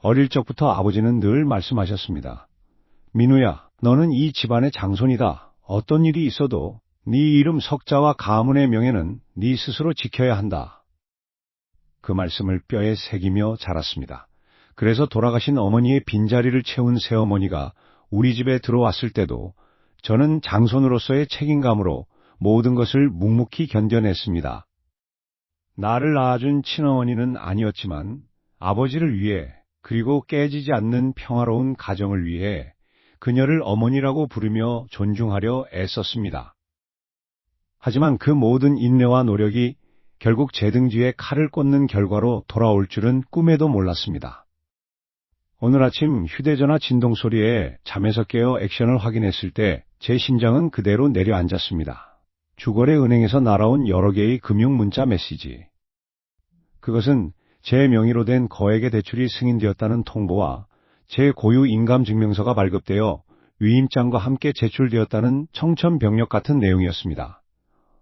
어릴 적부터 아버지는 늘 말씀하셨습니다. 민우야, 너는 이 집안의 장손이다. 어떤 일이 있어도 네 이름 석자와 가문의 명예는 네 스스로 지켜야 한다. 그 말씀을 뼈에 새기며 자랐습니다. 그래서 돌아가신 어머니의 빈자리를 채운 새어머니가 우리 집에 들어왔을 때도 저는 장손으로서의 책임감으로 모든 것을 묵묵히 견뎌냈습니다. 나를 낳아준 친어머니는 아니었지만 아버지를 위해 그리고 깨지지 않는 평화로운 가정을 위해 그녀를 어머니라고 부르며 존중하려 애썼습니다. 하지만 그 모든 인내와 노력이 결국 제 등 뒤에 칼을 꽂는 결과로 돌아올 줄은 꿈에도 몰랐습니다. 오늘 아침 휴대전화 진동 소리에 잠에서 깨어 액션을 확인했을 때 제 심장은 그대로 내려앉았습니다. 주거래 은행에서 날아온 여러 개의 금융 문자 메시지. 그것은 제 명의로 된 거액의 대출이 승인되었다는 통보와 제 고유 인감증명서가 발급되어 위임장과 함께 제출되었다는 청천벽력 같은 내용이었습니다.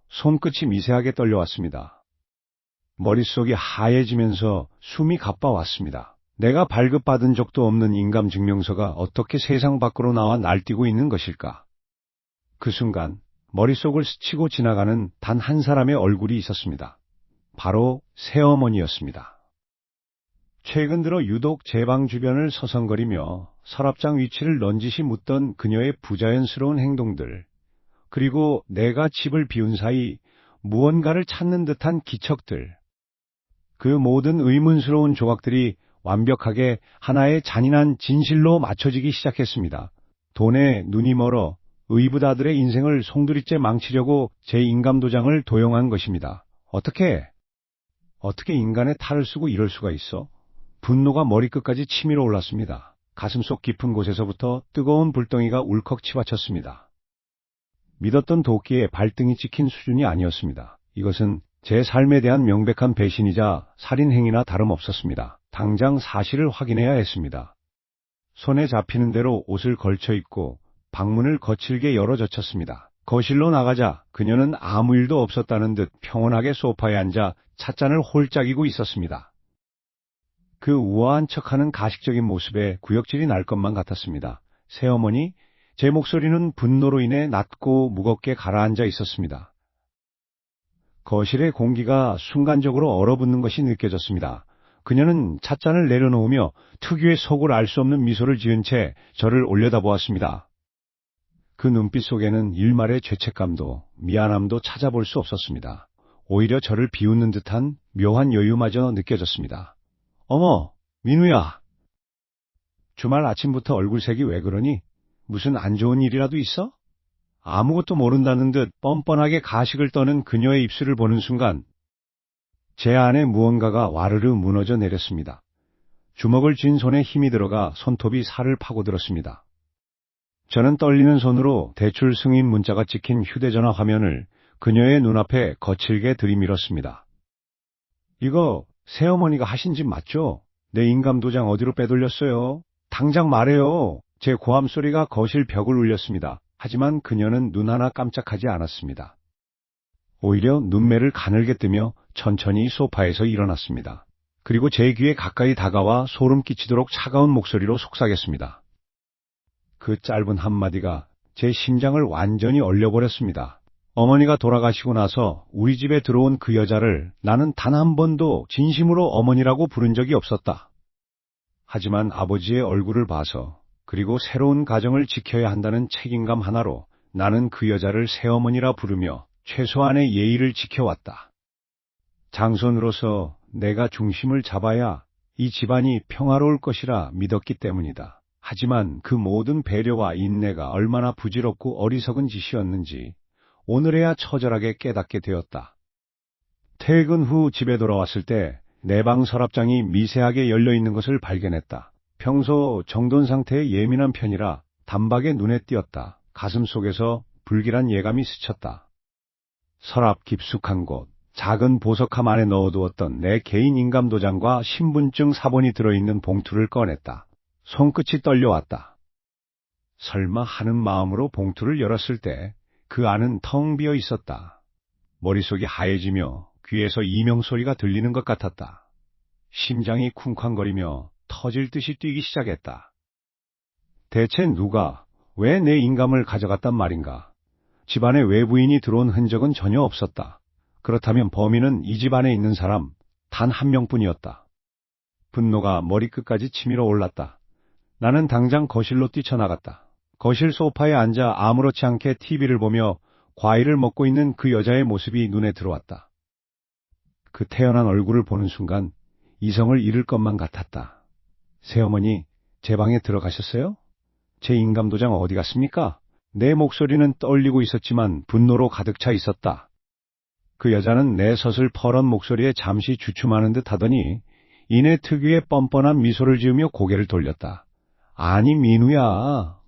손끝이 미세하게 떨려왔습니다. 머릿속이 하얘지면서 숨이 가빠왔습니다. 내가 발급받은 적도 없는 인감증명서가 어떻게 세상 밖으로 나와 날뛰고 있는 것일까? 그 순간 머릿속을 스치고 지나가는 단 한 사람의 얼굴이 있었습니다. 바로 새어머니였습니다. 최근 들어 유독 제 방 주변을 서성거리며 서랍장 위치를 넌지시 묻던 그녀의 부자연스러운 행동들, 그리고 내가 집을 비운 사이 무언가를 찾는 듯한 기척들, 그 모든 의문스러운 조각들이 완벽하게 하나의 잔인한 진실로 맞춰지기 시작했습니다. 돈에 눈이 멀어 의붓아들의 인생을 송두리째 망치려고 제 인감도장을 도용한 것입니다. 어떻게 인간의 탈을 쓰고 이럴 수가 있어? 분노가 머리끝까지 치밀어 올랐습니다. 가슴속 깊은 곳에서부터 뜨거운 불덩이가 울컥 치받쳤습니다. 믿었던 도끼에 발등이 찍힌 수준이 아니었습니다. 이것은 제 삶에 대한 명백한 배신이자 살인행위나 다름없었습니다. 당장 사실을 확인해야 했습니다. 손에 잡히는 대로 옷을 걸쳐 입고 방문을 거칠게 열어젖혔습니다. 거실로 나가자 그녀는 아무 일도 없었다는 듯 평온하게 소파에 앉아 찻잔을 홀짝이고 있었습니다. 그 우아한 척하는 가식적인 모습에 구역질이 날 것만 같았습니다. 새어머니, 제 목소리는 분노로 인해 낮고 무겁게 가라앉아 있었습니다. 거실의 공기가 순간적으로 얼어붙는 것이 느껴졌습니다. 그녀는 찻잔을 내려놓으며 특유의 속을 알 수 없는 미소를 지은 채 저를 올려다보았습니다. 그 눈빛 속에는 일말의 죄책감도 미안함도 찾아볼 수 없었습니다. 오히려 저를 비웃는 듯한 묘한 여유마저 느껴졌습니다. 어머, 민우야. 주말 아침부터 얼굴색이 왜 그러니? 무슨 안 좋은 일이라도 있어? 아무것도 모른다는 듯 뻔뻔하게 가식을 떠는 그녀의 입술을 보는 순간 제 안에 무언가가 와르르 무너져 내렸습니다. 주먹을 쥔 손에 힘이 들어가 손톱이 살을 파고들었습니다. 저는 떨리는 손으로 대출 승인 문자가 찍힌 휴대전화 화면을 그녀의 눈앞에 거칠게 들이밀었습니다. 이거 새어머니가 하신 짓 맞죠? 내 인감도장 어디로 빼돌렸어요? 당장 말해요. 제 고함 소리가 거실 벽을 울렸습니다. 하지만 그녀는 눈 하나 깜짝하지 않았습니다. 오히려 눈매를 가늘게 뜨며 천천히 소파에서 일어났습니다. 그리고 제 귀에 가까이 다가와 소름 끼치도록 차가운 목소리로 속삭였습니다. 그 짧은 한마디가 제 심장을 완전히 얼려버렸습니다. 어머니가 돌아가시고 나서 우리 집에 들어온 그 여자를 나는 단 한 번도 진심으로 어머니라고 부른 적이 없었다. 하지만 아버지의 얼굴을 봐서, 그리고 새로운 가정을 지켜야 한다는 책임감 하나로 나는 그 여자를 새어머니라 부르며 최소한의 예의를 지켜왔다. 장손으로서 내가 중심을 잡아야 이 집안이 평화로울 것이라 믿었기 때문이다. 하지만 그 모든 배려와 인내가 얼마나 부질없고 어리석은 짓이었는지 오늘에야 처절하게 깨닫게 되었다. 퇴근 후 집에 돌아왔을 때 내 방 서랍장이 미세하게 열려있는 것을 발견했다. 평소 정돈 상태에 예민한 편이라 단박에 눈에 띄었다. 가슴 속에서 불길한 예감이 스쳤다. 서랍 깊숙한 곳, 작은 보석함 안에 넣어두었던 내 개인 인감도장과 신분증 사본이 들어있는 봉투를 꺼냈다. 손끝이 떨려왔다. 설마 하는 마음으로 봉투를 열었을 때 그 안은 텅 비어 있었다. 머릿속이 하얘지며 귀에서 이명소리가 들리는 것 같았다. 심장이 쿵쾅거리며 터질 듯이 뛰기 시작했다. 대체 누가, 왜 내 인감을 가져갔단 말인가? 집안에 외부인이 들어온 흔적은 전혀 없었다. 그렇다면 범인은 이 집 안에 있는 사람 단 한 명뿐이었다. 분노가 머리끝까지 치밀어 올랐다. 나는 당장 거실로 뛰쳐나갔다. 거실 소파에 앉아 아무렇지 않게 TV를 보며 과일을 먹고 있는 그 여자의 모습이 눈에 들어왔다. 그 태연한 얼굴을 보는 순간 이성을 잃을 것만 같았다. 새어머니, 제 방에 들어가셨어요? 제 인감도장 어디 갔습니까? 내 목소리는 떨리고 있었지만 분노로 가득 차 있었다. 그 여자는 내 서슬퍼런 목소리에 잠시 주춤하는 듯 하더니 이내 특유의 뻔뻔한 미소를 지으며 고개를 돌렸다. 아니 민우야.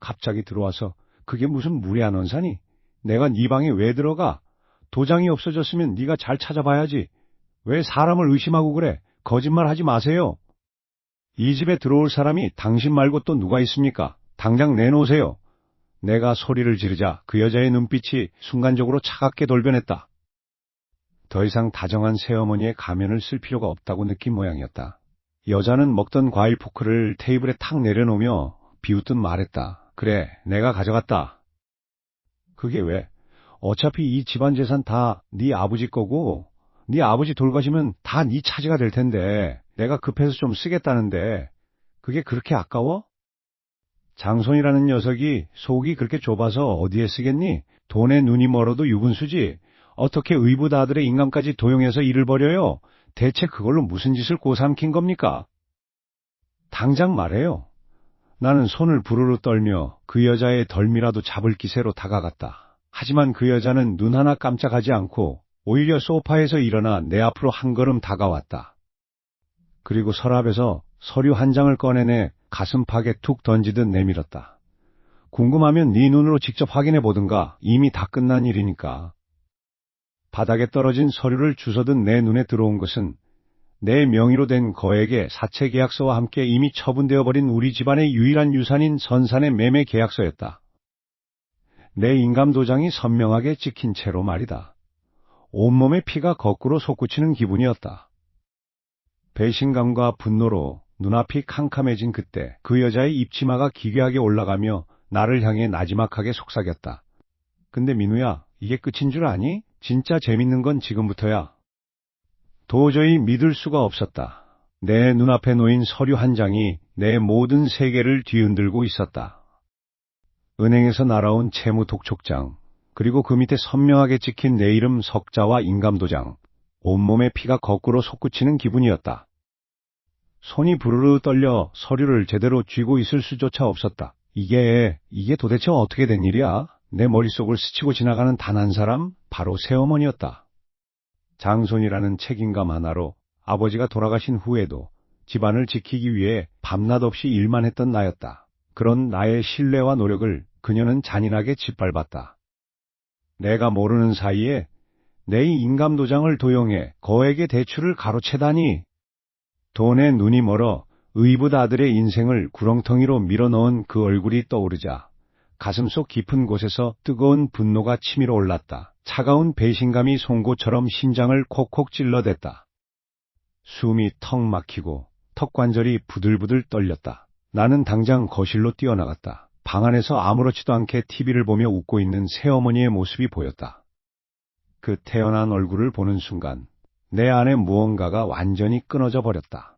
갑자기 들어와서 그게 무슨 무례한 언사니? 내가 네 방에 왜 들어가? 도장이 없어졌으면 네가 잘 찾아봐야지. 왜 사람을 의심하고 그래? 거짓말하지 마세요. 이 집에 들어올 사람이 당신 말고 또 누가 있습니까? 당장 내놓으세요. 내가 소리를 지르자 그 여자의 눈빛이 순간적으로 차갑게 돌변했다. 더 이상 다정한 새어머니의 가면을 쓸 필요가 없다고 느낀 모양이었다. 여자는 먹던 과일 포크를 테이블에 탁 내려놓으며 비웃듯 말했다. 그래, 내가 가져갔다. 그게 왜? 어차피 이 집안 재산 다 네 아버지 거고 네 아버지 돌가시면 다 네 차지가 될 텐데 내가 급해서 좀 쓰겠다는데 그게 그렇게 아까워? 장손이라는 녀석이 속이 그렇게 좁아서 어디에 쓰겠니? 돈에 눈이 멀어도 유분수지. 어떻게 의붓아들의 인감까지 도용해서 일을 벌여요? 대체 그걸로 무슨 짓을 꼬삼킨 겁니까? 당장 말해요. 나는 손을 부르르 떨며 그 여자의 덜미라도 잡을 기세로 다가갔다. 하지만 그 여자는 눈 하나 깜짝하지 않고 오히려 소파에서 일어나 내 앞으로 한 걸음 다가왔다. 그리고 서랍에서 서류 한 장을 꺼내내 가슴팍에 툭 던지듯 내밀었다. 궁금하면 네 눈으로 직접 확인해 보든가. 이미 다 끝난 일이니까. 바닥에 떨어진 서류를 주워든 내 눈에 들어온 것은 내 명의로 된 거액의 사채 계약서와 함께 이미 처분되어 버린 우리 집안의 유일한 유산인 선산의 매매 계약서였다. 내 인감도장이 선명하게 찍힌 채로 말이다. 온몸의 피가 거꾸로 솟구치는 기분이었다. 배신감과 분노로 눈앞이 캄캄해진 그때 그 여자의 입치마가 기괴하게 올라가며 나를 향해 나지막하게 속삭였다. 근데 민우야, 이게 끝인 줄 아니? 진짜 재밌는 건 지금부터야. 도저히 믿을 수가 없었다. 내 눈앞에 놓인 서류 한 장이 내 모든 세계를 뒤흔들고 있었다. 은행에서 날아온 채무 독촉장, 그리고 그 밑에 선명하게 찍힌 내 이름 석자와 인감도장, 온몸의 피가 거꾸로 솟구치는 기분이었다. 손이 부르르 떨려 서류를 제대로 쥐고 있을 수조차 없었다. 이게 도대체 어떻게 된 일이야? 내 머릿속을 스치고 지나가는 단 한 사람, 바로 새어머니였다. 장손이라는 책임감 하나로 아버지가 돌아가신 후에도 집안을 지키기 위해 밤낮 없이 일만 했던 나였다. 그런 나의 신뢰와 노력을 그녀는 잔인하게 짓밟았다. 내가 모르는 사이에 내 인감도장을 도용해 거액의 대출을 가로채다니. 돈에 눈이 멀어 의붓 아들의 인생을 구렁텅이로 밀어넣은 그 얼굴이 떠오르자 가슴속 깊은 곳에서 뜨거운 분노가 치밀어 올랐다. 차가운 배신감이 송곳처럼 심장을 콕콕 찔러댔다. 숨이 턱 막히고 턱관절이 부들부들 떨렸다. 나는 당장 거실로 뛰어나갔다. 방 안에서 아무렇지도 않게 TV를 보며 웃고 있는 새어머니의 모습이 보였다. 그 태연한 얼굴을 보는 순간 내 안에 무언가가 완전히 끊어져 버렸다.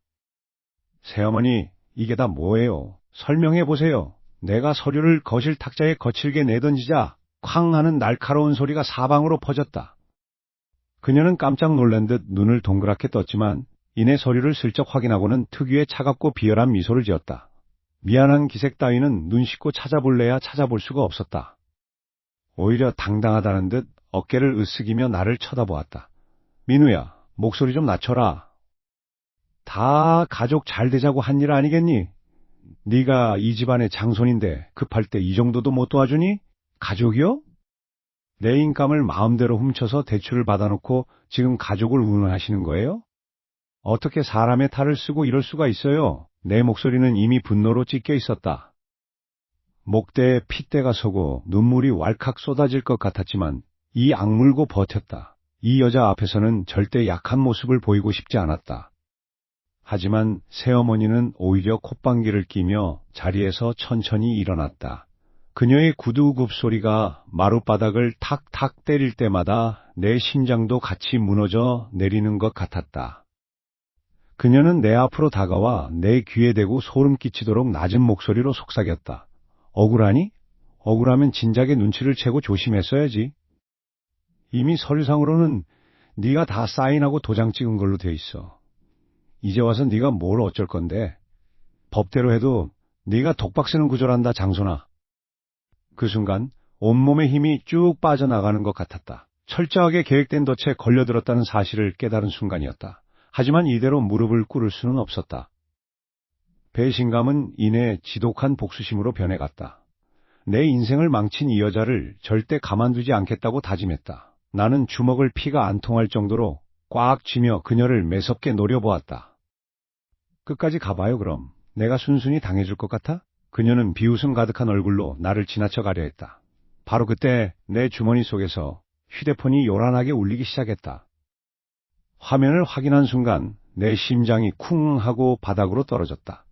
새어머니, 이게 다 뭐예요? 설명해 보세요. 내가 서류를 거실 탁자에 거칠게 내던지자 쾅 하는 날카로운 소리가 사방으로 퍼졌다. 그녀는 깜짝 놀란 듯 눈을 동그랗게 떴지만 이내 서류를 슬쩍 확인하고는 특유의 차갑고 비열한 미소를 지었다. 미안한 기색 따위는 눈 씻고 찾아볼래야 찾아볼 수가 없었다. 오히려 당당하다는 듯 어깨를 으쓱이며 나를 쳐다보았다. 민우야, 목소리 좀 낮춰라. 다 가족 잘 되자고 한 일 아니겠니? 네가 이 집안의 장손인데 급할 때 이 정도도 못 도와주니? 가족이요? 내 인감을 마음대로 훔쳐서 대출을 받아놓고 지금 가족을 운운하시는 거예요? 어떻게 사람의 탈을 쓰고 이럴 수가 있어요? 내 목소리는 이미 분노로 찢겨 있었다. 목대에 핏대가 서고 눈물이 왈칵 쏟아질 것 같았지만 이 악물고 버텼다. 이 여자 앞에서는 절대 약한 모습을 보이고 싶지 않았다. 하지만 새어머니는 오히려 콧방귀를 뀌며 자리에서 천천히 일어났다. 그녀의 구두굽 소리가 마룻바닥을 탁탁 때릴 때마다 내 심장도 같이 무너져 내리는 것 같았다. 그녀는 내 앞으로 다가와 내 귀에 대고 소름 끼치도록 낮은 목소리로 속삭였다. 억울하니? 억울하면 진작에 눈치를 채고 조심했어야지. 이미 서류상으로는 네가 다 사인하고 도장 찍은 걸로 돼 있어. 이제 와서 네가 뭘 어쩔 건데. 법대로 해도 네가 독박 쓰는 구조란다, 장손아. 그 순간 온몸의 힘이 쭉 빠져나가는 것 같았다. 철저하게 계획된 덫에 걸려들었다는 사실을 깨달은 순간이었다. 하지만 이대로 무릎을 꿇을 수는 없었다. 배신감은 이내 지독한 복수심으로 변해갔다. 내 인생을 망친 이 여자를 절대 가만두지 않겠다고 다짐했다. 나는 주먹을 피가 안 통할 정도로 꽉 쥐며 그녀를 매섭게 노려보았다. 끝까지 가봐요, 그럼. 내가 순순히 당해줄 것 같아? 그녀는 비웃음 가득한 얼굴로 나를 지나쳐 가려 했다. 바로 그때 내 주머니 속에서 휴대폰이 요란하게 울리기 시작했다. 화면을 확인한 순간 내 심장이 쿵 하고 바닥으로 떨어졌다.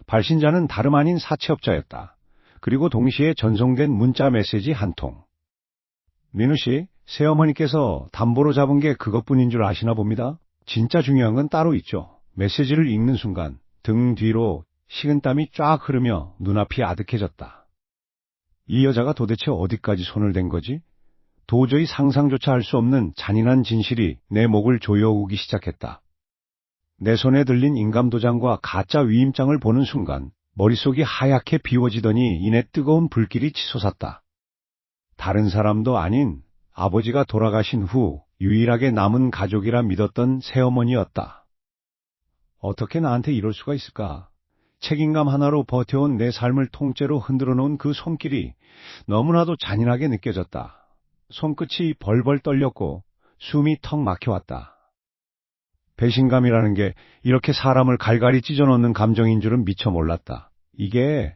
발신자는 다름 아닌 사채업자였다. 그리고 동시에 전송된 문자 메시지 한 통. 민우 씨, 새어머니께서 담보로 잡은 게 그것뿐인 줄 아시나 봅니다. 진짜 중요한 건 따로 있죠. 메시지를 읽는 순간 등 뒤로 식은땀이 쫙 흐르며 눈앞이 아득해졌다. 이 여자가 도대체 어디까지 손을 댄 거지? 도저히 상상조차 할 수 없는 잔인한 진실이 내 목을 조여오기 시작했다. 내 손에 들린 인감도장과 가짜 위임장을 보는 순간 머릿속이 하얗게 비워지더니 이내 뜨거운 불길이 치솟았다. 다른 사람도 아닌 아버지가 돌아가신 후 유일하게 남은 가족이라 믿었던 새어머니였다. 어떻게 나한테 이럴 수가 있을까? 책임감 하나로 버텨온 내 삶을 통째로 흔들어 놓은 그 손길이 너무나도 잔인하게 느껴졌다. 손끝이 벌벌 떨렸고 숨이 턱 막혀왔다. 배신감이라는 게 이렇게 사람을 갈갈이 찢어놓는 감정인 줄은 미처 몰랐다. 이게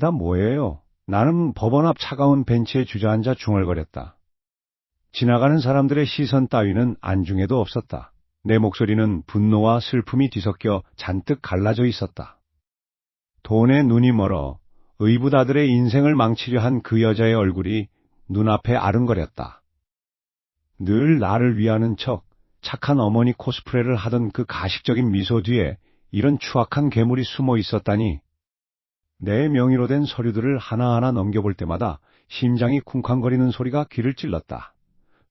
다 뭐예요? 나는 법원 앞 차가운 벤치에 주저앉아 중얼거렸다. 지나가는 사람들의 시선 따위는 안중에도 없었다. 내 목소리는 분노와 슬픔이 뒤섞여 잔뜩 갈라져 있었다. 돈에 눈이 멀어 의붓아들의 인생을 망치려 한 그 여자의 얼굴이 눈앞에 아른거렸다. 늘 나를 위하는 척 착한 어머니 코스프레를 하던 그 가식적인 미소 뒤에 이런 추악한 괴물이 숨어 있었다니. 내 명의로 된 서류들을 하나하나 넘겨볼 때마다 심장이 쿵쾅거리는 소리가 귀를 찔렀다.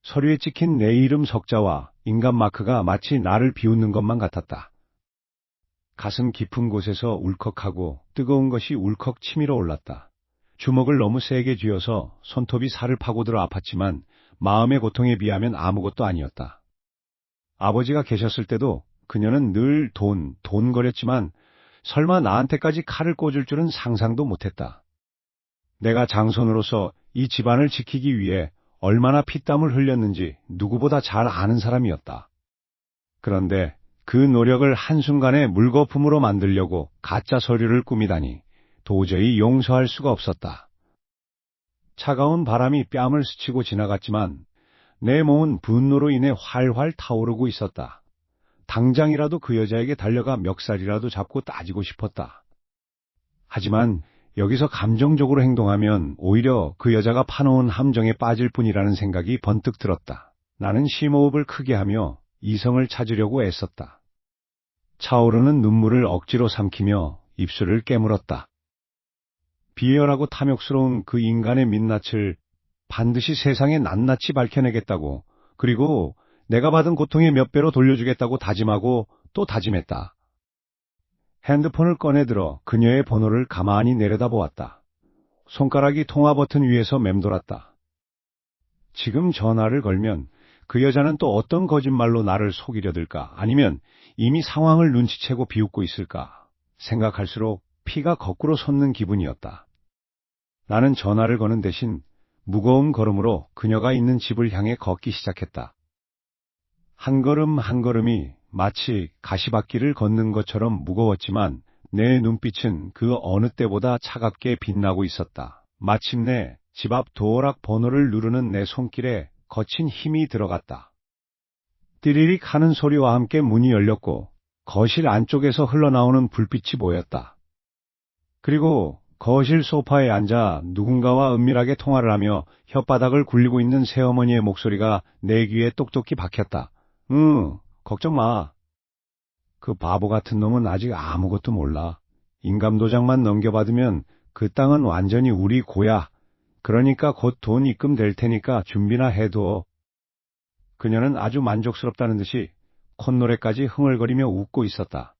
서류에 찍힌 내 이름 석자와 인감 마크가 마치 나를 비웃는 것만 같았다. 가슴 깊은 곳에서 울컥하고 뜨거운 것이 울컥 치밀어 올랐다. 주먹을 너무 세게 쥐어서 손톱이 살을 파고들어 아팠지만 마음의 고통에 비하면 아무것도 아니었다. 아버지가 계셨을 때도 그녀는 늘 돈 거렸지만 설마 나한테까지 칼을 꽂을 줄은 상상도 못했다. 내가 장손으로서 이 집안을 지키기 위해 얼마나 피땀을 흘렸는지 누구보다 잘 아는 사람이었다. 그런데 그 노력을 한순간에 물거품으로 만들려고 가짜 서류를 꾸미다니 도저히 용서할 수가 없었다. 차가운 바람이 뺨을 스치고 지나갔지만 내 몸은 분노로 인해 활활 타오르고 있었다. 당장이라도 그 여자에게 달려가 멱살이라도 잡고 따지고 싶었다. 하지만 여기서 감정적으로 행동하면 오히려 그 여자가 파놓은 함정에 빠질 뿐이라는 생각이 번뜩 들었다. 나는 심호흡을 크게 하며 이성을 찾으려고 애썼다. 차오르는 눈물을 억지로 삼키며 입술을 깨물었다. 비열하고 탐욕스러운 그 인간의 민낯을 반드시 세상에 낱낱이 밝혀내겠다고, 그리고 내가 받은 고통의 몇 배로 돌려주겠다고 다짐하고 또 다짐했다. 핸드폰을 꺼내들어 그녀의 번호를 가만히 내려다보았다. 손가락이 통화 버튼 위에서 맴돌았다. 지금 전화를 걸면 그 여자는 또 어떤 거짓말로 나를 속이려 들까? 아니면 이미 상황을 눈치채고 비웃고 있을까? 생각할수록 피가 거꾸로 솟는 기분이었다. 나는 전화를 거는 대신 무거운 걸음으로 그녀가 있는 집을 향해 걷기 시작했다. 한 걸음 한 걸음이 마치 가시밭길을 걷는 것처럼 무거웠지만 내 눈빛은 그 어느 때보다 차갑게 빛나고 있었다. 마침내 집 앞 도어락 번호를 누르는 내 손길에 거친 힘이 들어갔다. 띠리릭 하는 소리와 함께 문이 열렸고 거실 안쪽에서 흘러나오는 불빛이 보였다. 그리고 거실 소파에 앉아 누군가와 은밀하게 통화를 하며 혓바닥을 굴리고 있는 새어머니의 목소리가 내 귀에 똑똑히 박혔다. 응, 걱정 마. 그 바보 같은 놈은 아직 아무것도 몰라. 인감도장만 넘겨받으면 그 땅은 완전히 우리 고야. 그러니까 곧 돈 입금될 테니까 준비나 해둬. 그녀는 아주 만족스럽다는 듯이 콧노래까지 흥얼거리며 웃고 있었다.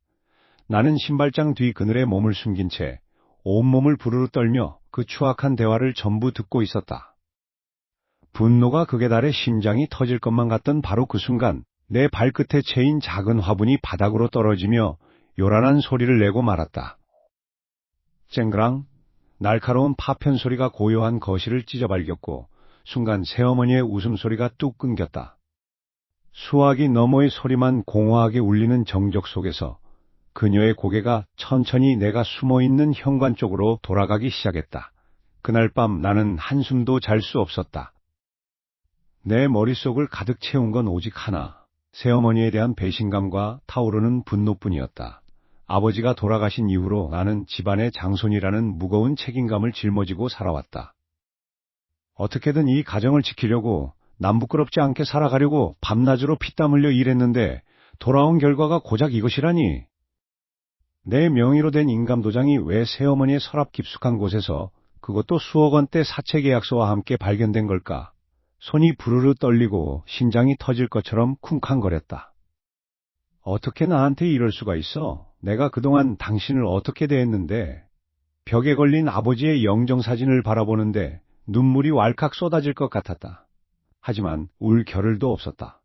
나는 신발장 뒤 그늘에 몸을 숨긴 채 온몸을 부르르 떨며 그 추악한 대화를 전부 듣고 있었다. 분노가 극에 달해 심장이 터질 것만 같던 바로 그 순간 내 발끝에 채인 작은 화분이 바닥으로 떨어지며 요란한 소리를 내고 말았다. 쨍그랑. 날카로운 파편 소리가 고요한 거실을 찢어발겼고 순간 새어머니의 웃음소리가 뚝 끊겼다. 수화기 너머의 소리만 공허하게 울리는 정적 속에서 그녀의 고개가 천천히 내가 숨어있는 현관 쪽으로 돌아가기 시작했다. 그날 밤 나는 한숨도 잘 수 없었다. 내 머릿속을 가득 채운 건 오직 하나, 새어머니에 대한 배신감과 타오르는 분노뿐이었다. 아버지가 돌아가신 이후로 나는 집안의 장손이라는 무거운 책임감을 짊어지고 살아왔다. 어떻게든 이 가정을 지키려고 남 부끄럽지 않게 살아가려고 밤낮으로 피땀 흘려 일했는데 돌아온 결과가 고작 이것이라니. 내 명의로 된 인감도장이 왜 새어머니의 서랍 깊숙한 곳에서 그것도 수억 원대 사채 계약서와 함께 발견된 걸까? 손이 부르르 떨리고 심장이 터질 것처럼 쿵쾅거렸다. 어떻게 나한테 이럴 수가 있어? 내가 그동안 당신을 어떻게 대했는데? 벽에 걸린 아버지의 영정사진을 바라보는데 눈물이 왈칵 쏟아질 것 같았다. 하지만 울 겨를도 없었다.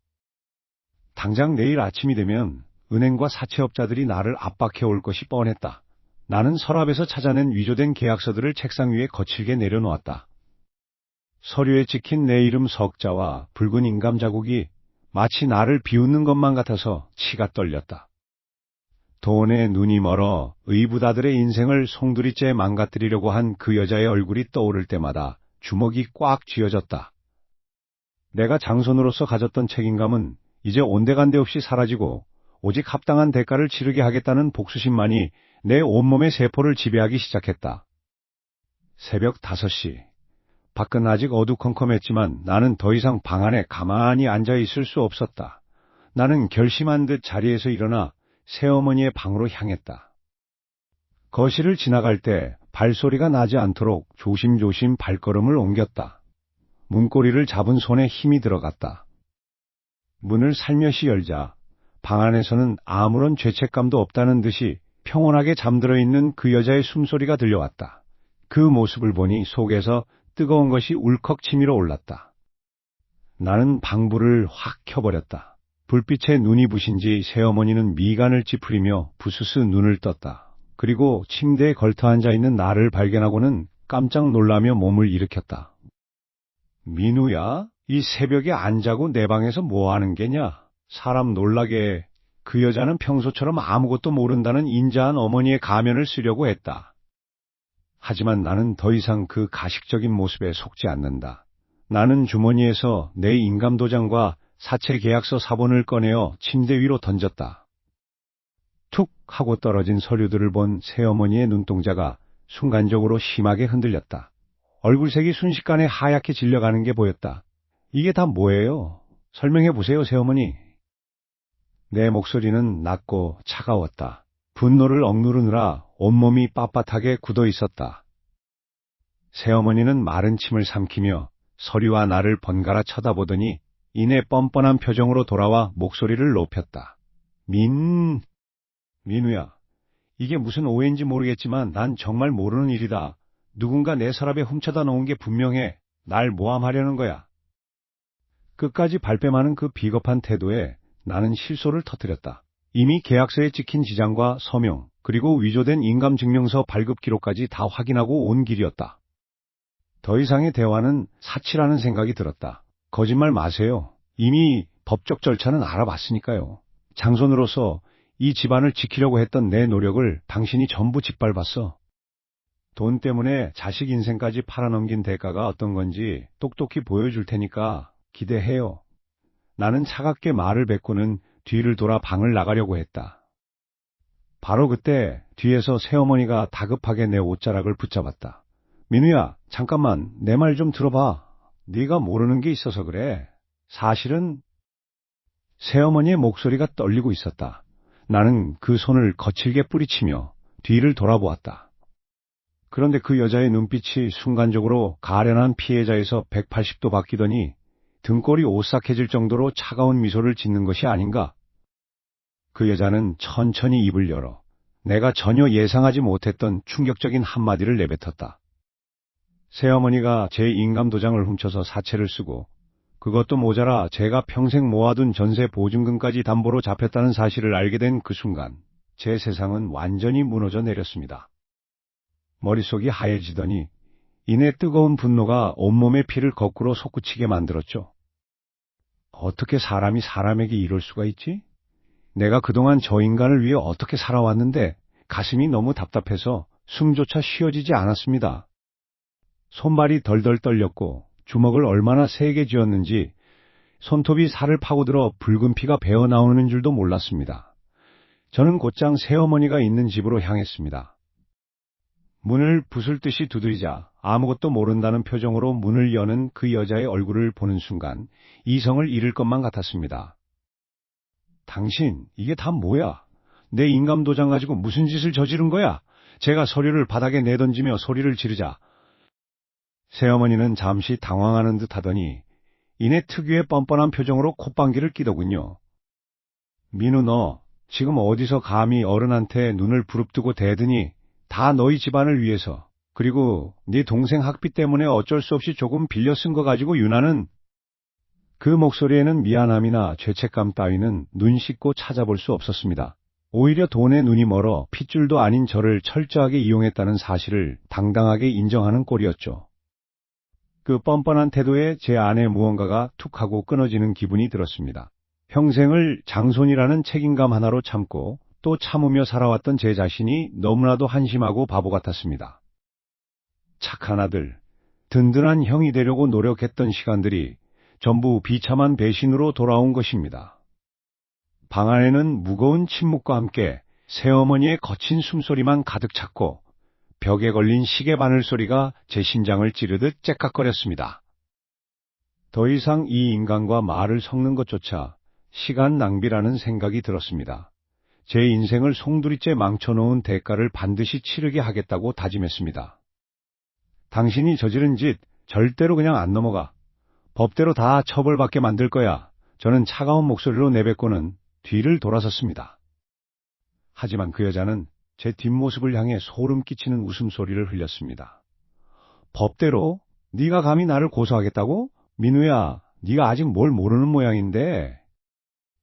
당장 내일 아침이 되면 은행과 사채업자들이 나를 압박해 올 것이 뻔했다. 나는 서랍에서 찾아낸 위조된 계약서들을 책상 위에 거칠게 내려놓았다. 서류에 찍힌 내 이름 석자와 붉은 인감 자국이 마치 나를 비웃는 것만 같아서 치가 떨렸다. 돈에 눈이 멀어 의붓아들의 인생을 송두리째 망가뜨리려고 한 그 여자의 얼굴이 떠오를 때마다 주먹이 꽉 쥐어졌다. 내가 장손으로서 가졌던 책임감은 이제 온데간데 없이 사라지고 오직 합당한 대가를 치르게 하겠다는 복수심만이 내 온몸의 세포를 지배하기 시작했다. 새벽 5시. 밖은 아직 어두컴컴했지만 나는 더 이상 방 안에 가만히 앉아 있을 수 없었다. 나는 결심한 듯 자리에서 일어나 새어머니의 방으로 향했다. 거실을 지나갈 때 발소리가 나지 않도록 조심조심 발걸음을 옮겼다. 문고리를 잡은 손에 힘이 들어갔다. 문을 살며시 열자 방 안에서는 아무런 죄책감도 없다는 듯이 평온하게 잠들어 있는 그 여자의 숨소리가 들려왔다. 그 모습을 보니 속에서 뜨거운 것이 울컥 치밀어 올랐다. 나는 방불을 확 켜버렸다. 불빛에 눈이 부신지 새어머니는 미간을 찌푸리며 부스스 눈을 떴다. 그리고 침대에 걸터 앉아 있는 나를 발견하고는 깜짝 놀라며 몸을 일으켰다. 민우야, 이 새벽에 안 자고 내 방에서 뭐 하는 게냐? 사람 놀라게 해. 그 여자는 평소처럼 아무것도 모른다는 인자한 어머니의 가면을 쓰려고 했다. 하지만 나는 더 이상 그 가식적인 모습에 속지 않는다. 나는 주머니에서 내 인감도장과 사채 계약서 사본을 꺼내어 침대 위로 던졌다. 툭 하고 떨어진 서류들을 본 새어머니의 눈동자가 순간적으로 심하게 흔들렸다. 얼굴색이 순식간에 하얗게 질려가는 게 보였다. 이게 다 뭐예요? 설명해 보세요, 새어머니. 내 목소리는 낮고 차가웠다. 분노를 억누르느라 온몸이 빳빳하게 굳어 있었다. 새어머니는 마른 침을 삼키며 서류와 나를 번갈아 쳐다보더니 이내 뻔뻔한 표정으로 돌아와 목소리를 높였다. 민우야, 이게 무슨 오해인지 모르겠지만 난 정말 모르는 일이다. 누군가 내 서랍에 훔쳐다 놓은 게 분명해. 날 모함하려는 거야. 끝까지 발뺌하는 그 비겁한 태도에 나는 실소를 터뜨렸다. 이미 계약서에 찍힌 지장과 서명, 그리고 위조된 인감증명서 발급 기록까지 다 확인하고 온 길이었다. 더 이상의 대화는 사치라는 생각이 들었다. 거짓말 마세요. 이미 법적 절차는 알아봤으니까요. 장손으로서 이 집안을 지키려고 했던 내 노력을 당신이 전부 짓밟았어. 돈 때문에 자식 인생까지 팔아넘긴 대가가 어떤 건지 똑똑히 보여줄 테니까 기대해요. 나는 차갑게 말을 뱉고는 뒤를 돌아 방을 나가려고 했다. 바로 그때 뒤에서 새어머니가 다급하게 내 옷자락을 붙잡았다. 민우야, 잠깐만 내 말 좀 들어봐. 네가 모르는 게 있어서 그래. 사실은 새어머니의 목소리가 떨리고 있었다. 나는 그 손을 거칠게 뿌리치며 뒤를 돌아보았다. 그런데 그 여자의 눈빛이 순간적으로 가련한 피해자에서 180도 바뀌더니 등골이 오싹해질 정도로 차가운 미소를 짓는 것이 아닌가. 그 여자는 천천히 입을 열어 내가 전혀 예상하지 못했던 충격적인 한마디를 내뱉었다. 새어머니가 제 인감도장을 훔쳐서 사채를 쓰고 그것도 모자라 제가 평생 모아둔 전세 보증금까지 담보로 잡혔다는 사실을 알게 된 그 순간 제 세상은 완전히 무너져 내렸습니다. 머릿속이 하얘지더니 이내 뜨거운 분노가 온몸의 피를 거꾸로 솟구치게 만들었죠. 어떻게 사람이 사람에게 이럴 수가 있지? 내가 그동안 저 인간을 위해 어떻게 살아왔는데 가슴이 너무 답답해서 숨조차 쉬어지지 않았습니다. 손발이 덜덜 떨렸고 주먹을 얼마나 세게 쥐었는지 손톱이 살을 파고들어 붉은 피가 배어나오는 줄도 몰랐습니다. 저는 곧장 새어머니가 있는 집으로 향했습니다. 문을 부술듯이 두드리자 아무것도 모른다는 표정으로 문을 여는 그 여자의 얼굴을 보는 순간 이성을 잃을 것만 같았습니다. 당신, 이게 다 뭐야? 내 인감도장 가지고 무슨 짓을 저지른 거야? 제가 서류를 바닥에 내던지며 소리를 지르자 새어머니는 잠시 당황하는 듯 하더니 이내 특유의 뻔뻔한 표정으로 콧방귀를 끼더군요. 민우, 너 지금 어디서 감히 어른한테 눈을 부릅뜨고 대드니? 다 너희 집안을 위해서. 그리고 네 동생 학비 때문에 어쩔 수 없이 조금 빌려 쓴 거 가지고 유나는. 그 목소리에는 미안함이나 죄책감 따위는 눈 씻고 찾아볼 수 없었습니다. 오히려 돈에 눈이 멀어 핏줄도 아닌 저를 철저하게 이용했다는 사실을 당당하게 인정하는 꼴이었죠. 그 뻔뻔한 태도에 제 안에 무언가가 툭 하고 끊어지는 기분이 들었습니다. 평생을 장손이라는 책임감 하나로 참고 또 참으며 살아왔던 제 자신이 너무나도 한심하고 바보 같았습니다. 착한 아들, 든든한 형이 되려고 노력했던 시간들이 전부 비참한 배신으로 돌아온 것입니다. 방 안에는 무거운 침묵과 함께 새어머니의 거친 숨소리만 가득 찼고 벽에 걸린 시계 바늘 소리가 제 심장을 찌르듯 째깍거렸습니다. 더 이상 이 인간과 말을 섞는 것조차 시간 낭비라는 생각이 들었습니다. 제 인생을 송두리째 망쳐놓은 대가를 반드시 치르게 하겠다고 다짐했습니다. 당신이 저지른 짓 절대로 그냥 안 넘어가. 법대로 다 처벌받게 만들 거야. 저는 차가운 목소리로 내뱉고는 뒤를 돌아섰습니다. 하지만 그 여자는 제 뒷모습을 향해 소름 끼치는 웃음소리를 흘렸습니다. 법대로? 네가 감히 나를 고소하겠다고? 민우야, 네가 아직 뭘 모르는 모양인데.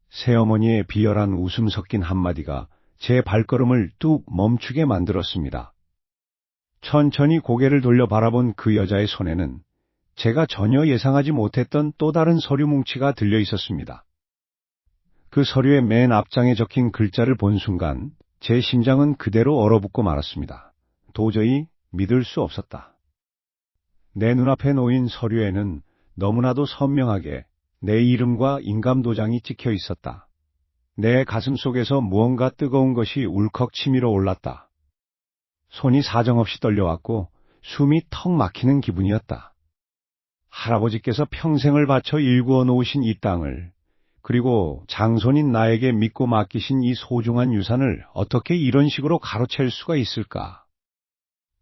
새어머니의 비열한 웃음 섞인 한마디가 제 발걸음을 뚝 멈추게 만들었습니다. 천천히 고개를 돌려 바라본 그 여자의 손에는 제가 전혀 예상하지 못했던 또 다른 서류 뭉치가 들려 있었습니다. 그 서류의 맨 앞장에 적힌 글자를 본 순간 제 심장은 그대로 얼어붙고 말았습니다. 도저히 믿을 수 없었다. 내 눈앞에 놓인 서류에는 너무나도 선명하게 내 이름과 인감도장이 찍혀 있었다. 내 가슴 속에서 무언가 뜨거운 것이 울컥 치밀어 올랐다. 손이 사정없이 떨려왔고 숨이 턱 막히는 기분이었다. 할아버지께서 평생을 바쳐 일구어 놓으신 이 땅을, 그리고 장손인 나에게 믿고 맡기신 이 소중한 유산을 어떻게 이런 식으로 가로챌 수가 있을까?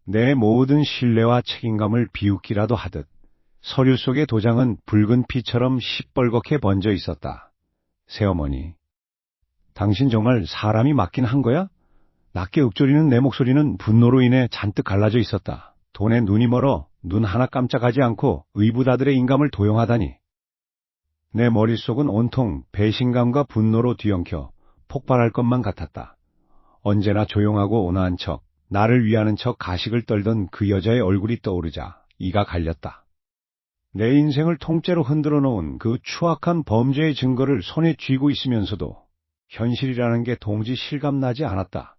내 모든 신뢰와 책임감을 비웃기라도 하듯 서류 속의 도장은 붉은 피처럼 시뻘겋게 번져 있었다. 새어머니, 당신 정말 사람이 맞긴 한 거야? 낮게 읊조리는 내 목소리는 분노로 인해 잔뜩 갈라져 있었다. 돈에 눈이 멀어 눈 하나 깜짝하지 않고 의붓아들의 인감을 도용하다니. 내 머릿속은 온통 배신감과 분노로 뒤엉켜 폭발할 것만 같았다. 언제나 조용하고 온화한 척, 나를 위하는 척 가식을 떨던 그 여자의 얼굴이 떠오르자 이가 갈렸다. 내 인생을 통째로 흔들어 놓은 그 추악한 범죄의 증거를 손에 쥐고 있으면서도 현실이라는 게 동지 실감나지 않았다.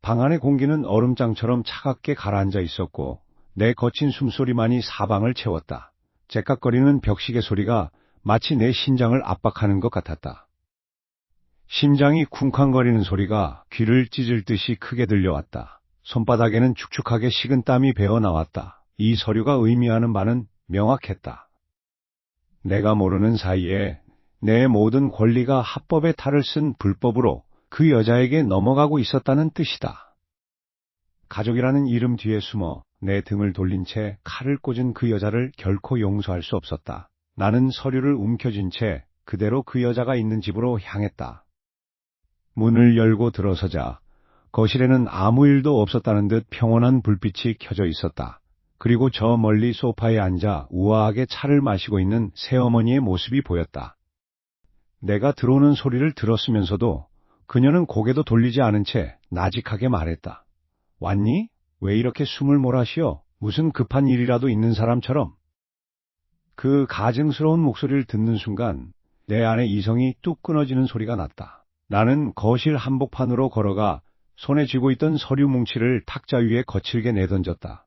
방 안의 공기는 얼음장처럼 차갑게 가라앉아 있었고 내 거친 숨소리만이 사방을 채웠다. 째깍거리는 벽시계 소리가 마치 내 심장을 압박하는 것 같았다. 심장이 쿵쾅거리는 소리가 귀를 찢을 듯이 크게 들려왔다. 손바닥에는 축축하게 식은 땀이 배어 나왔다. 이 서류가 의미하는 바는 명확했다. 내가 모르는 사이에 내 모든 권리가 합법의 탈을 쓴 불법으로 그 여자에게 넘어가고 있었다는 뜻이다. 가족이라는 이름 뒤에 숨어 내 등을 돌린 채 칼을 꽂은 그 여자를 결코 용서할 수 없었다. 나는 서류를 움켜쥔 채 그대로 그 여자가 있는 집으로 향했다. 문을 열고 들어서자 거실에는 아무 일도 없었다는 듯 평온한 불빛이 켜져 있었다. 그리고 저 멀리 소파에 앉아 우아하게 차를 마시고 있는 새어머니의 모습이 보였다. 내가 들어오는 소리를 들었으면서도 그녀는 고개도 돌리지 않은 채 나직하게 말했다. 왔니? 왜 이렇게 숨을 몰아쉬어? 무슨 급한 일이라도 있는 사람처럼. 그 가증스러운 목소리를 듣는 순간 내 안의 이성이 뚝 끊어지는 소리가 났다. 나는 거실 한복판으로 걸어가 손에 쥐고 있던 서류 뭉치를 탁자 위에 거칠게 내던졌다.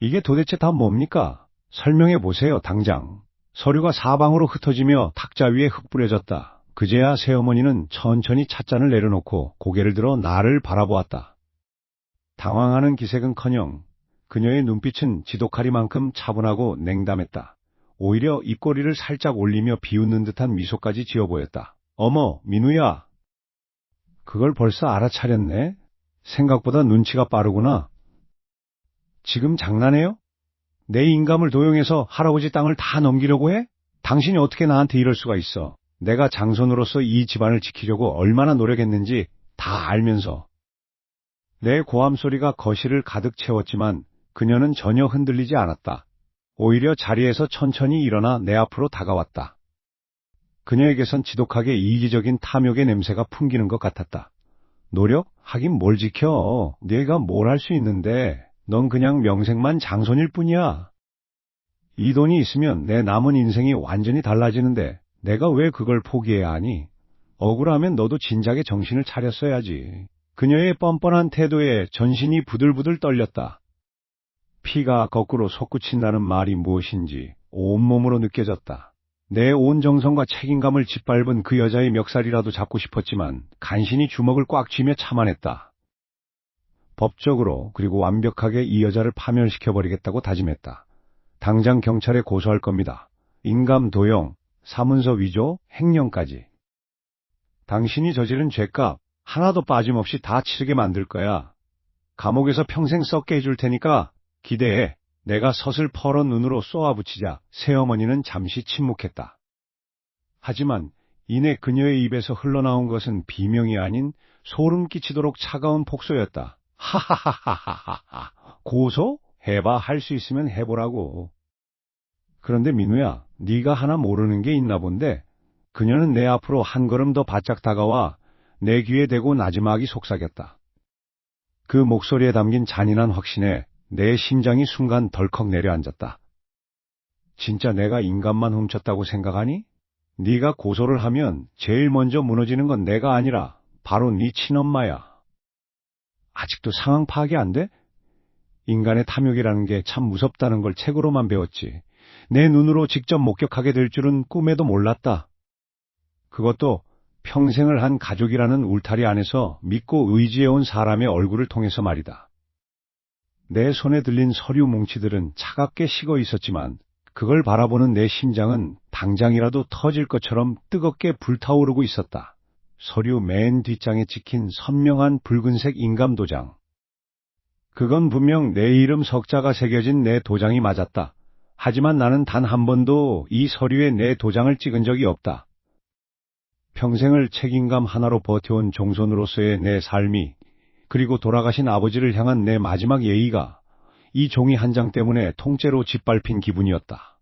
이게 도대체 다 뭡니까? 설명해 보세요, 당장. 서류가 사방으로 흩어지며 탁자 위에 흩뿌려졌다. 그제야 새어머니는 천천히 찻잔을 내려놓고 고개를 들어 나를 바라보았다. 당황하는 기색은커녕 그녀의 눈빛은 지독하리만큼 차분하고 냉담했다. 오히려 입꼬리를 살짝 올리며 비웃는 듯한 미소까지 지어 보였다. 어머, 민우야. 그걸 벌써 알아차렸네? 생각보다 눈치가 빠르구나. 지금 장난해요? 내 인감을 도용해서 할아버지 땅을 다 넘기려고 해? 당신이 어떻게 나한테 이럴 수가 있어? 내가 장손으로서 이 집안을 지키려고 얼마나 노력했는지 다 알면서. 내 고함 소리가 거실을 가득 채웠지만 그녀는 전혀 흔들리지 않았다. 오히려 자리에서 천천히 일어나 내 앞으로 다가왔다. 그녀에게선 지독하게 이기적인 탐욕의 냄새가 풍기는 것 같았다. 노력? 하긴 뭘 지켜. 네가 뭘 할 수 있는데 넌 그냥 명색만 장손일 뿐이야. 이 돈이 있으면 내 남은 인생이 완전히 달라지는데 내가 왜 그걸 포기해야 하니? 억울하면 너도 진작에 정신을 차렸어야지. 그녀의 뻔뻔한 태도에 전신이 부들부들 떨렸다. 피가 거꾸로 솟구친다는 말이 무엇인지 온몸으로 느껴졌다. 내 온 정성과 책임감을 짓밟은 그 여자의 멱살이라도 잡고 싶었지만 간신히 주먹을 꽉 쥐며 참아냈다. 법적으로 그리고 완벽하게 이 여자를 파면시켜버리겠다고 다짐했다. 당장 경찰에 고소할 겁니다. 인감 도용, 사문서 위조, 횡령까지. 당신이 저지른 죄값 하나도 빠짐없이 다 치르게 만들 거야. 감옥에서 평생 썩게 해줄 테니까 기대해. 내가 서슬퍼런 눈으로 쏘아붙이자 새어머니는 잠시 침묵했다. 하지만 이내 그녀의 입에서 흘러나온 것은 비명이 아닌 소름 끼치도록 차가운 폭소였다. 하하하하하하. 고소? 해봐. 할 수 있으면 해보라고. 그런데 민우야, 네가 하나 모르는 게 있나 본데. 그녀는 내 앞으로 한 걸음 더 바짝 다가와 내 귀에 대고 나지막이 속삭였다. 그 목소리에 담긴 잔인한 확신에 내 심장이 순간 덜컥 내려앉았다. 진짜 내가 인감만 훔쳤다고 생각하니? 네가 고소를 하면 제일 먼저 무너지는 건 내가 아니라 바로 네 친엄마야. 아직도 상황 파악이 안 돼? 인간의 탐욕이라는 게 참 무섭다는 걸 책으로만 배웠지. 내 눈으로 직접 목격하게 될 줄은 꿈에도 몰랐다. 그것도 평생을 한 가족이라는 울타리 안에서 믿고 의지해온 사람의 얼굴을 통해서 말이다. 내 손에 들린 서류 뭉치들은 차갑게 식어 있었지만 그걸 바라보는 내 심장은 당장이라도 터질 것처럼 뜨겁게 불타오르고 있었다. 서류 맨 뒷장에 찍힌 선명한 붉은색 인감도장. 그건 분명 내 이름 석자가 새겨진 내 도장이 맞았다. 하지만 나는 단 한 번도 이 서류에 내 도장을 찍은 적이 없다. 평생을 책임감 하나로 버텨온 종손으로서의 내 삶이, 그리고 돌아가신 아버지를 향한 내 마지막 예의가 이 종이 한 장 때문에 통째로 짓밟힌 기분이었다.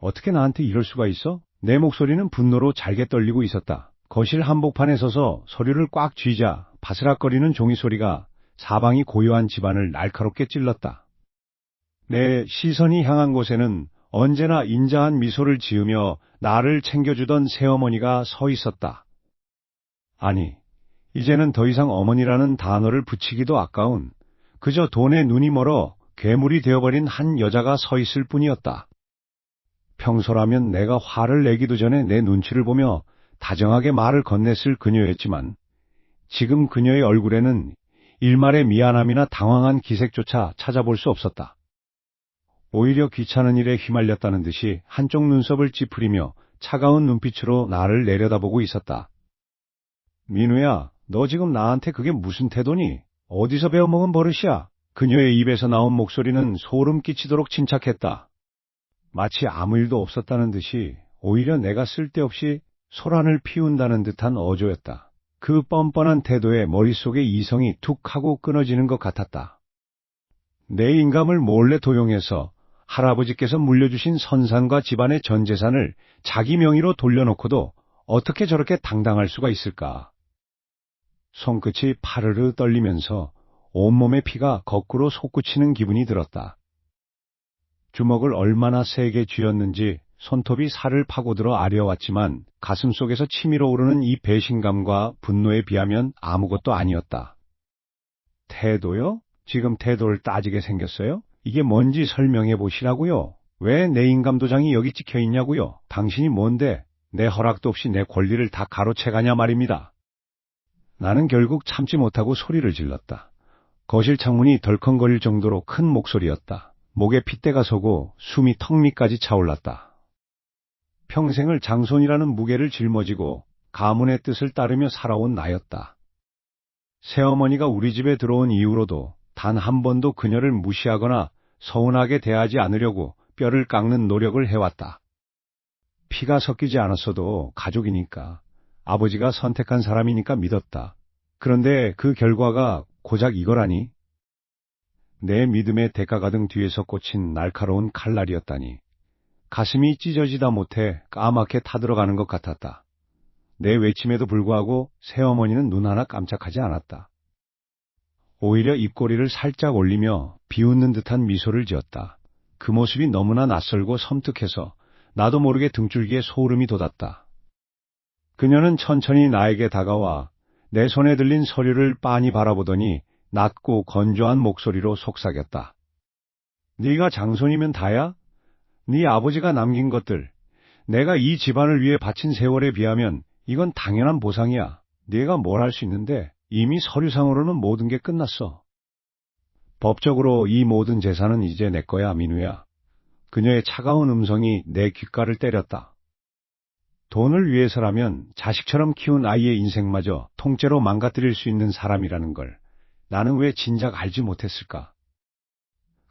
어떻게 나한테 이럴 수가 있어? 내 목소리는 분노로 잘게 떨리고 있었다. 거실 한복판에 서서 서류를 꽉 쥐자 바스락거리는 종이 소리가 사방이 고요한 집안을 날카롭게 찔렀다. 내 시선이 향한 곳에는 언제나 인자한 미소를 지으며 나를 챙겨주던 새어머니가 서 있었다. 아니, 이제는 더 이상 어머니라는 단어를 붙이기도 아까운 그저 돈에 눈이 멀어 괴물이 되어버린 한 여자가 서 있을 뿐이었다. 평소라면 내가 화를 내기도 전에 내 눈치를 보며 다정하게 말을 건넸을 그녀였지만 지금 그녀의 얼굴에는 일말의 미안함이나 당황한 기색조차 찾아볼 수 없었다. 오히려 귀찮은 일에 휘말렸다는 듯이 한쪽 눈썹을 찌푸리며 차가운 눈빛으로 나를 내려다보고 있었다. 민우야, 너 지금 나한테 그게 무슨 태도니? 어디서 배워먹은 버릇이야? 그녀의 입에서 나온 목소리는 소름 끼치도록 침착했다. 마치 아무 일도 없었다는 듯이 오히려 내가 쓸데없이 소란을 피운다는 듯한 어조였다. 그 뻔뻔한 태도에 머릿속에 이성이 툭 하고 끊어지는 것 같았다. 내 인감을 몰래 도용해서 할아버지께서 물려주신 선산과 집안의 전 재산을 자기 명의로 돌려놓고도 어떻게 저렇게 당당할 수가 있을까? 손끝이 파르르 떨리면서 온몸의 피가 거꾸로 솟구치는 기분이 들었다. 주먹을 얼마나 세게 쥐었는지 손톱이 살을 파고들어 아려왔지만 가슴속에서 치밀어 오르는 이 배신감과 분노에 비하면 아무것도 아니었다. 태도요? 지금 태도를 따지게 생겼어요? 이게 뭔지 설명해 보시라고요. 왜 내 인감도장이 여기 찍혀 있냐고요? 당신이 뭔데 내 허락도 없이 내 권리를 다 가로채가냐 말입니다. 나는 결국 참지 못하고 소리를 질렀다. 거실 창문이 덜컹거릴 정도로 큰 목소리였다. 목에 핏대가 서고 숨이 턱 밑까지 차올랐다. 평생을 장손이라는 무게를 짊어지고 가문의 뜻을 따르며 살아온 나였다. 새어머니가 우리 집에 들어온 이후로도 단 한 번도 그녀를 무시하거나 서운하게 대하지 않으려고 뼈를 깎는 노력을 해왔다. 피가 섞이지 않았어도 가족이니까, 아버지가 선택한 사람이니까 믿었다. 그런데 그 결과가 고작 이거라니? 내 믿음의 대가가등 뒤에서 꽂힌 날카로운 칼날이었다니. 가슴이 찢어지다 못해 까맣게 타들어가는 것 같았다. 내 외침에도 불구하고 새어머니는 눈 하나 깜짝하지 않았다. 오히려 입꼬리를 살짝 올리며 비웃는 듯한 미소를 지었다. 그 모습이 너무나 낯설고 섬뜩해서 나도 모르게 등줄기에 소름이 돋았다. 그녀는 천천히 나에게 다가와 내 손에 들린 서류를 빤히 바라보더니 낮고 건조한 목소리로 속삭였다. 네가 장손이면 다야? 네 아버지가 남긴 것들, 내가 이 집안을 위해 바친 세월에 비하면 이건 당연한 보상이야. 네가 뭘 할 수 있는데 이미 서류상으로는 모든 게 끝났어. 법적으로 이 모든 재산은 이제 내 거야, 민우야. 그녀의 차가운 음성이 내 귓가를 때렸다. 돈을 위해서라면 자식처럼 키운 아이의 인생마저 통째로 망가뜨릴 수 있는 사람이라는 걸 나는 왜 진작 알지 못했을까?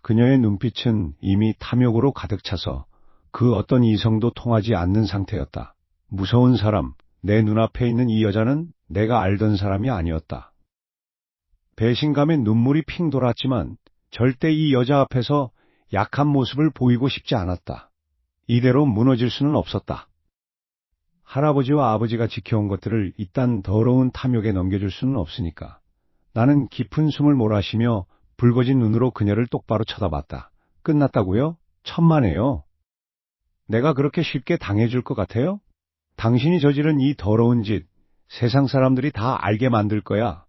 그녀의 눈빛은 이미 탐욕으로 가득 차서 그 어떤 이성도 통하지 않는 상태였다. 무서운 사람, 내 눈앞에 있는 이 여자는 내가 알던 사람이 아니었다. 배신감에 눈물이 핑 돌았지만 절대 이 여자 앞에서 약한 모습을 보이고 싶지 않았다. 이대로 무너질 수는 없었다. 할아버지와 아버지가 지켜온 것들을 이딴 더러운 탐욕에 넘겨줄 수는 없으니까. 나는 깊은 숨을 몰아쉬며 붉어진 눈으로 그녀를 똑바로 쳐다봤다. 끝났다고요? 천만에요. 내가 그렇게 쉽게 당해줄 것 같아요? 당신이 저지른 이 더러운 짓, 세상 사람들이 다 알게 만들 거야.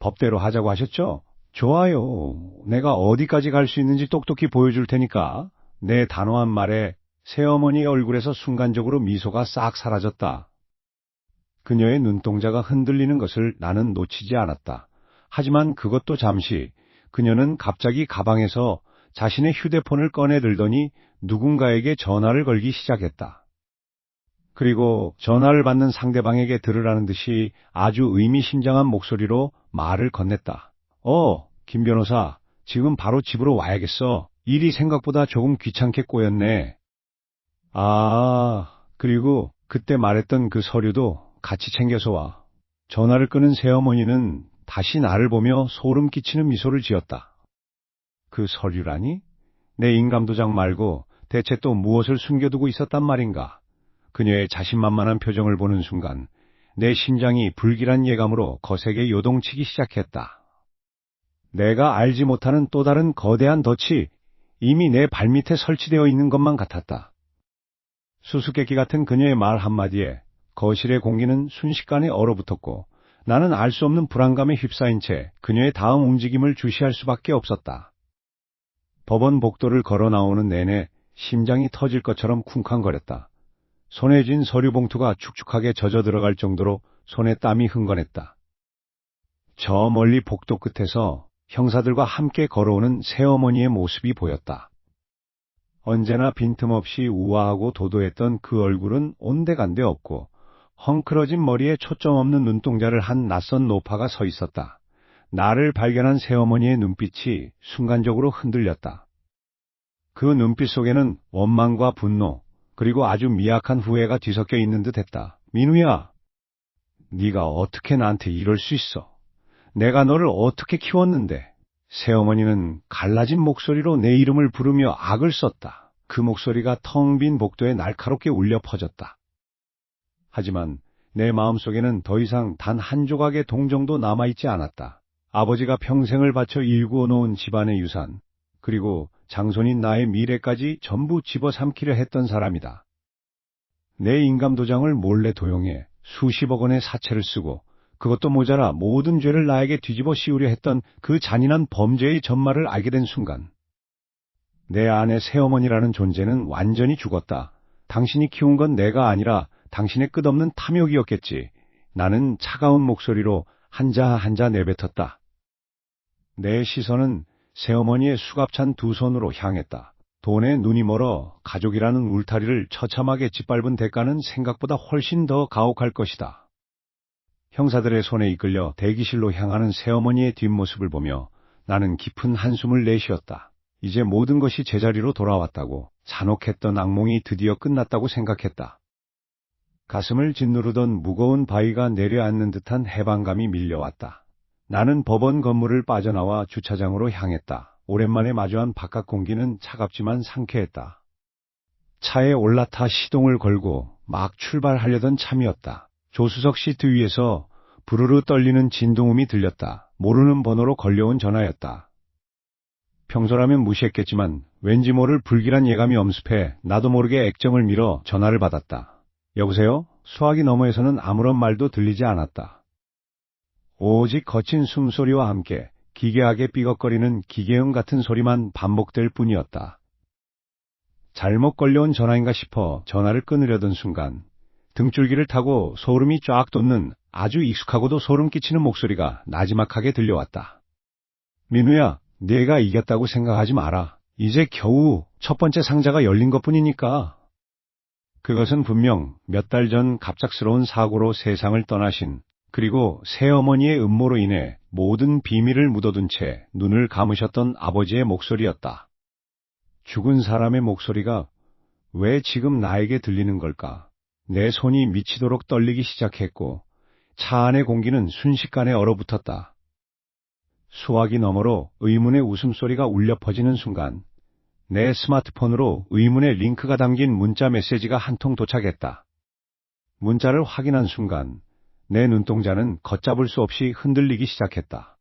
법대로 하자고 하셨죠? 좋아요. 내가 어디까지 갈 수 있는지 똑똑히 보여줄 테니까. 내 단호한 말에 새어머니의 얼굴에서 순간적으로 미소가 싹 사라졌다. 그녀의 눈동자가 흔들리는 것을 나는 놓치지 않았다. 하지만 그것도 잠시. 그녀는 갑자기 가방에서 자신의 휴대폰을 꺼내 들더니 누군가에게 전화를 걸기 시작했다. 그리고 전화를 받는 상대방에게 들으라는 듯이 아주 의미심장한 목소리로 말을 건넸다. 김 변호사, 지금 바로 집으로 와야겠어. 일이 생각보다 조금 귀찮게 꼬였네. 그리고 그때 말했던 그 서류도 같이 챙겨서 와. 전화를 끊은 새어머니는 다시 나를 보며 소름 끼치는 미소를 지었다. 그 서류라니? 내 인감도장 말고 대체 또 무엇을 숨겨두고 있었단 말인가? 그녀의 자신만만한 표정을 보는 순간 내 심장이 불길한 예감으로 거세게 요동치기 시작했다. 내가 알지 못하는 또 다른 거대한 덫이 이미 내 발밑에 설치되어 있는 것만 같았다. 수수께끼 같은 그녀의 말 한마디에 거실의 공기는 순식간에 얼어붙었고 나는 알 수 없는 불안감에 휩싸인 채 그녀의 다음 움직임을 주시할 수밖에 없었다. 법원 복도를 걸어 나오는 내내 심장이 터질 것처럼 쿵쾅거렸다. 손에 쥔 서류 봉투가 축축하게 젖어 들어갈 정도로 손에 땀이 흥건했다. 저 멀리 복도 끝에서 형사들과 함께 걸어오는 새어머니의 모습이 보였다. 언제나 빈틈없이 우아하고 도도했던 그 얼굴은 온데간데 없고 헝클어진 머리에 초점 없는 눈동자를 한 낯선 노파가 서 있었다. 나를 발견한 새어머니의 눈빛이 순간적으로 흔들렸다. 그 눈빛 속에는 원망과 분노, 그리고 아주 미약한 후회가 뒤섞여 있는 듯했다. 민우야, 네가 어떻게 나한테 이럴 수 있어? 내가 너를 어떻게 키웠는데? 새어머니는 갈라진 목소리로 내 이름을 부르며 악을 썼다. 그 목소리가 텅 빈 복도에 날카롭게 울려 퍼졌다. 하지만 내 마음속에는 더 이상 단 한 조각의 동정도 남아있지 않았다. 아버지가 평생을 바쳐 일구어 놓은 집안의 유산, 그리고 장손인 나의 미래까지 전부 집어삼키려 했던 사람이다. 내 인감도장을 몰래 도용해 수십억 원의 사채를 쓰고 그것도 모자라 모든 죄를 나에게 뒤집어 씌우려 했던 그 잔인한 범죄의 전말을 알게 된 순간, 내 아내 새어머니라는 존재는 완전히 죽었다. 당신이 키운 건 내가 아니라 당신의 끝없는 탐욕이었겠지. 나는 차가운 목소리로 한자 한자 내뱉었다. 내 시선은 새어머니의 수갑찬 두 손으로 향했다. 돈에 눈이 멀어 가족이라는 울타리를 처참하게 짓밟은 대가는 생각보다 훨씬 더 가혹할 것이다. 형사들의 손에 이끌려 대기실로 향하는 새어머니의 뒷모습을 보며 나는 깊은 한숨을 내쉬었다. 이제 모든 것이 제자리로 돌아왔다고, 잔혹했던 악몽이 드디어 끝났다고 생각했다. 가슴을 짓누르던 무거운 바위가 내려앉는 듯한 해방감이 밀려왔다. 나는 법원 건물을 빠져나와 주차장으로 향했다. 오랜만에 마주한 바깥 공기는 차갑지만 상쾌했다. 차에 올라타 시동을 걸고 막 출발하려던 참이었다. 조수석 시트 위에서 부르르 떨리는 진동음이 들렸다. 모르는 번호로 걸려온 전화였다. 평소라면 무시했겠지만 왠지 모를 불길한 예감이 엄습해 나도 모르게 액정을 밀어 전화를 받았다. 여보세요? 수화기 너머에서는 아무런 말도 들리지 않았다. 오직 거친 숨소리와 함께 기괴하게 삐걱거리는 기계음 같은 소리만 반복될 뿐이었다. 잘못 걸려온 전화인가 싶어 전화를 끊으려던 순간 등줄기를 타고 소름이 쫙 돋는 아주 익숙하고도 소름 끼치는 목소리가 나지막하게 들려왔다. 민우야, 네가 이겼다고 생각하지 마라. 이제 겨우 첫 번째 상자가 열린 것뿐이니까. 그것은 분명 몇 달 전 갑작스러운 사고로 세상을 떠나신, 그리고 새어머니의 음모로 인해 모든 비밀을 묻어둔 채 눈을 감으셨던 아버지의 목소리였다. 죽은 사람의 목소리가 왜 지금 나에게 들리는 걸까? 내 손이 미치도록 떨리기 시작했고 차 안의 공기는 순식간에 얼어붙었다. 수화기 너머로 의문의 웃음소리가 울려 퍼지는 순간 내 스마트폰으로 의문의 링크가 담긴 문자 메시지가 한 통 도착했다. 문자를 확인한 순간 내 눈동자는 걷잡을 수 없이 흔들리기 시작했다.